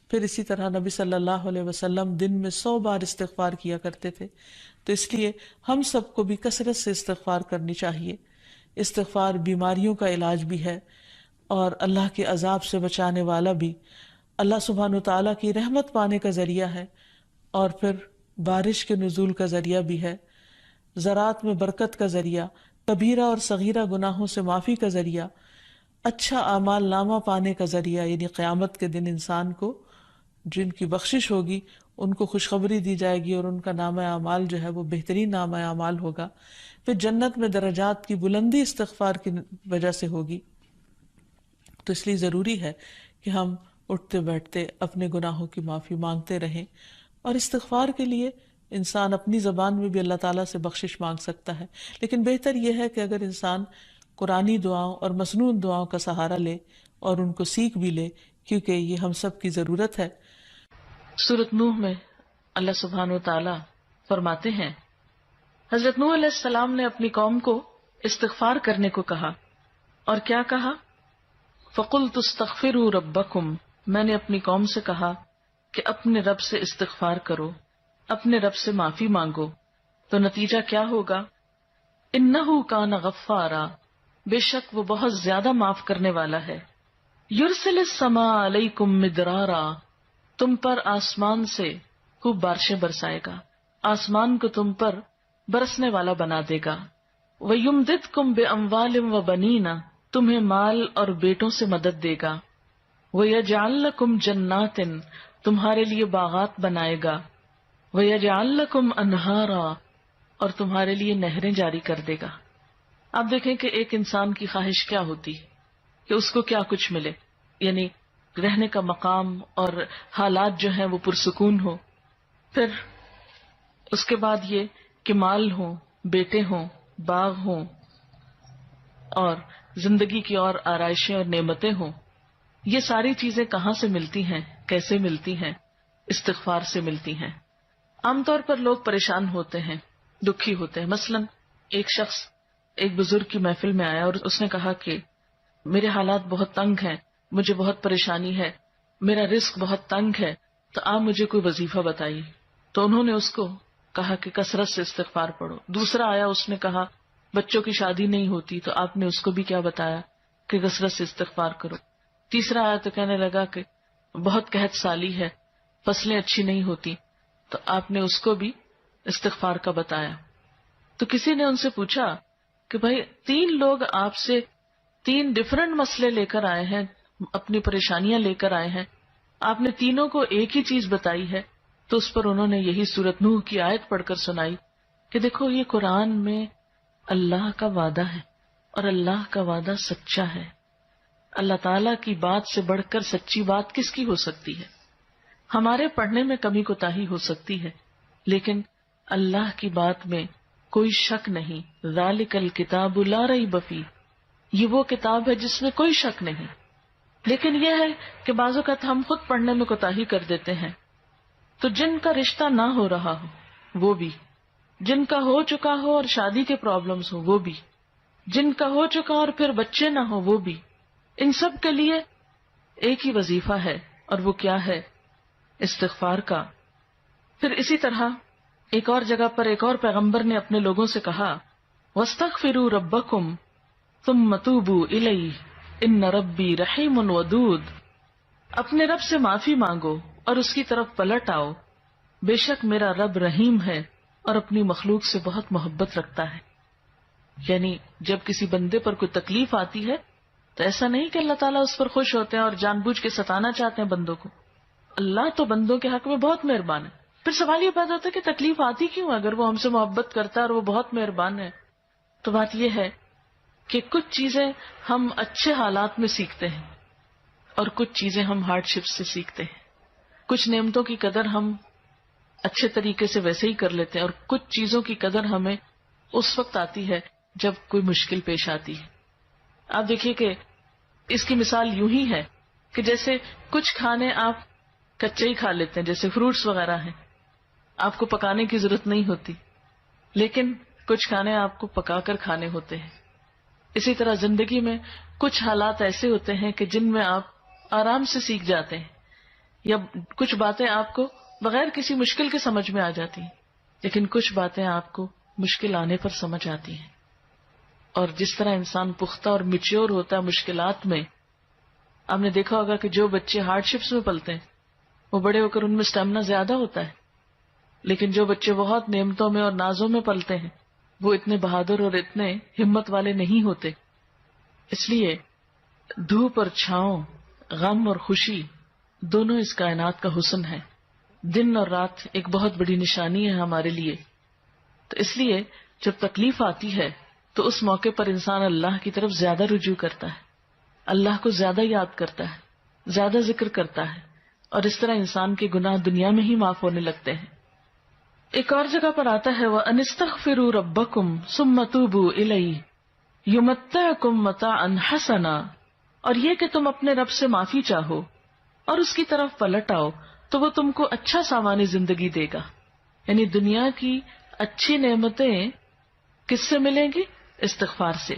پھر اسی طرح نبی صلی اللہ علیہ وسلم دن میں 100 بار استغفار کیا کرتے تھے. تو اس لیے ہم سب کو بھی کثرت سے استغفار کرنی چاہیے. استغفار بیماریوں کا علاج بھی ہے اور اللہ کے عذاب سے بچانے والا بھی، اللہ سبحانہ وتعالیٰ کی رحمت پانے کا ذریعہ ہے، اور پھر بارش کے نزول کا ذریعہ بھی ہے، زراعت میں برکت کا ذریعہ، کبیرہ اور صغیرہ گناہوں سے معافی کا ذریعہ، اچھا اعمال نامہ پانے کا ذریعہ، یعنی قیامت کے دن انسان کو جن کی بخشش ہوگی ان کو خوشخبری دی جائے گی اور ان کا نامہ اعمال جو ہے وہ بہترین نامہ اعمال ہوگا. پھر جنت میں درجات کی بلندی استغفار کی وجہ سے ہوگی. تو اس لیے ضروری ہے کہ ہم اٹھتے بیٹھتے اپنے گناہوں کی معافی مانگتے رہیں، اور استغفار کے لیے انسان اپنی زبان میں بھی اللہ تعالیٰ سے بخشش مانگ سکتا ہے. لیکن بہتر یہ ہے کہ اگر انسان قرآنی دعاؤں اور مسنون دعاؤں کا سہارا لے اور ان کو سیکھ بھی لے، کیونکہ یہ ہم سب کی ضرورت ہے. سورۃ نوح میں اللہ سبحانہ وتعالی فرماتے ہیں، حضرت نوح علیہ السلام نے اپنی قوم کو استغفار کرنے کو کہا، اور کیا کہا؟ فَقُلْتُ اسْتَغْفِرُوا رَبَّكُمْ، میں نے اپنی قوم سے کہا کہ اپنے رب سے استغفار کرو، اپنے رب سے معافی مانگو. تو نتیجہ کیا ہوگا؟ إِنَّهُ كَانَ غَفَّارًا، بے شک وہ بہت زیادہ معاف کرنے والا ہے. يُرْسِلِ السَّمَاءَ عَلَيْكُمْ مِدْرَارًا، تم پر آسمان سے خوب بارشیں برسائے گا، آسمان کو تم پر برسنے والا بنا دے گا. وَيُمْدِدْكُمْ بِأَمْوَالٍ وَبَنِينَ، تمہیں مال اور بیٹوں سے مدد دے گا. وَيَجْعَلْ لَكُمْ جَنَّاتٍ، تمہارے لیے باغات بنائے گا. وَيَجْعَلْ لَكُمْ أَنْهَارًا، اور تمہارے لیے نہریں جاری کر دے گا. آپ دیکھیں کہ ایک انسان کی خواہش کیا ہوتی ہے کہ اس کو کیا کچھ ملے، یعنی رہنے کا مقام اور حالات جو ہیں وہ پرسکون ہو. پھر اس کے بعد یہ کہ مال ہوں، بیٹے ہوں، باغ ہوں، اور زندگی کی اور آرائشیں اور نعمتیں ہوں. یہ ساری چیزیں کہاں سے ملتی ہیں، کیسے ملتی ہیں؟ استغفار سے ملتی ہیں. عام طور پر لوگ پریشان ہوتے ہیں، دکھی ہوتے ہیں. مثلا ایک شخص ایک بزرگ کی محفل میں آیا اور اس نے کہا کہ میرے حالات بہت تنگ ہیں، مجھے بہت پریشانی ہے، میرا رزق بہت تنگ ہے، تو آپ مجھے کوئی وظیفہ بتائیے. تو انہوں نے اس کو کہا کہ کثرت سے استغفار پڑھو. دوسرا آیا، اس نے کہا بچوں کی شادی نہیں ہوتی، تو آپ نے اس کو بھی کیا بتایا کہ کثرت سے استغفار کرو. تیسرا آیا تو کہنے لگا کہ بہت قحط سالی ہے، فصلیں اچھی نہیں ہوتی، تو آپ نے اس کو بھی استغفار کا بتایا. تو کسی نے ان سے پوچھا کہ بھائی 3 لوگ آپ سے 3 ڈفرنٹ مسئلے لے کر آئے ہیں، اپنی پریشانیاں لے کر آئے ہیں، آپ نے تینوں کو ایک ہی چیز بتائی ہے. تو اس پر انہوں نے یہی سورۃ نوح کی آیت پڑھ کر سنائی کہ دیکھو یہ قرآن میں اللہ کا وعدہ ہے، اور اللہ کا وعدہ سچا ہے. اللہ تعالیٰ کی بات سے بڑھ کر سچی بات کس کی ہو سکتی ہے؟ ہمارے پڑھنے میں کمی کوتاہی ہو سکتی ہے، لیکن اللہ کی بات میں کوئی شک نہیں. ذالک الکتاب لا ریب فیہ، یہ وہ کتاب ہے جس میں کوئی شک نہیں. لیکن یہ ہے کہ بعض اوقات ہم خود پڑھنے میں کوتاہی کر دیتے ہیں. تو جن کا رشتہ نہ ہو رہا ہو وہ بھی، جن کا ہو چکا ہو اور شادی کے پرابلمز ہو وہ بھی، جن کا ہو چکا اور پھر بچے نہ ہو وہ بھی، ان سب کے لیے ایک ہی وظیفہ ہے، اور وہ کیا ہے؟ استغفار کا. پھر اسی طرح ایک اور جگہ پر ایک اور پیغمبر نے اپنے لوگوں سے کہا وَاسْتَغْفِرُوا رَبَّكُمْ ثُمَّ تُوبُوا إِلَيْهِ إِنَّ رَبِّي رَحِيمٌ وَدُودٌ، اپنے رب سے معافی مانگو اور اس کی طرف پلٹ آؤ، بے شک میرا رب رحیم ہے اور اپنی مخلوق سے بہت محبت رکھتا ہے. یعنی جب کسی بندے پر کوئی تکلیف آتی ہے تو ایسا نہیں کہ اللہ تعالیٰ اس پر خوش ہوتے ہیں اور جان بوجھ کے ستانا چاہتے ہیں بندوں کو. اللہ تو بندوں کے حق میں بہت مہربان ہے. پھر سوال یہ پیدا ہوتا ہے کہ تکلیف آتی کیوں؟ اگر وہ ہم سے محبت کرتا ہے اور وہ بہت مہربان ہے. تو بات یہ ہے کہ کچھ چیزیں ہم اچھے حالات میں سیکھتے ہیں اور کچھ چیزیں ہم ہارڈ شپ سے سیکھتے ہیں. کچھ نعمتوں کی قدر ہم اچھے طریقے سے ویسے ہی کر لیتے ہیں، اور کچھ چیزوں کی قدر ہمیں اس وقت آتی ہے جب کوئی مشکل پیش آتی ہے. آپ دیکھیے کہ اس کی مثال یوں ہی ہے کہ جیسے کچھ کھانے آپ کچے ہی کھا لیتے ہیں، جیسے فروٹس وغیرہ ہیں، آپ کو پکانے کی ضرورت نہیں ہوتی، لیکن کچھ کھانے آپ کو پکا کر کھانے ہوتے ہیں. اسی طرح زندگی میں کچھ حالات ایسے ہوتے ہیں کہ جن میں آپ آرام سے سیکھ جاتے ہیں، یا کچھ باتیں آپ کو بغیر کسی مشکل کے سمجھ میں آ جاتی ہیں، لیکن کچھ باتیں آپ کو مشکل آنے پر سمجھ آتی ہیں. اور جس طرح انسان پختہ اور میچیور ہوتا ہے مشکلات میں، آپ نے دیکھا ہوگا کہ جو بچے ہارڈ شپس میں پلتے ہیں وہ بڑے ہو کر ان میں اسٹیمنا زیادہ ہوتا ہے، لیکن جو بچے بہت نعمتوں میں اور نازوں میں پلتے ہیں وہ اتنے بہادر اور اتنے ہمت والے نہیں ہوتے. اس لیے دھوپ اور چھاؤں، غم اور خوشی، دونوں اس کائنات کا حسن ہے. دن اور رات ایک بہت بڑی نشانی ہے ہمارے لیے. تو اس لیے جب تکلیف آتی ہے تو اس موقع پر انسان اللہ کی طرف زیادہ رجوع کرتا ہے، اللہ کو زیادہ یاد کرتا ہے، زیادہ ذکر کرتا ہے، اور اس طرح انسان کے گناہ دنیا میں ہی معاف ہونے لگتے ہیں. ایک اور جگہ پر آتا ہے وَأَنِ اسْتَغْفِرُوا رَبَّكُمْ ثُمَّ تُوبُوا إِلَيْهِ يُمَتِّعْكُمْ مَتَاعًا حَسَنًا، اور یہ کہ تم اپنے رب سے معافی چاہو اور اس کی طرف پلٹ آؤ تو وہ تم کو اچھا سامان زندگی دے گا. یعنی دنیا کی اچھی نعمتیں کس سے ملیں گی؟ استغفار سے.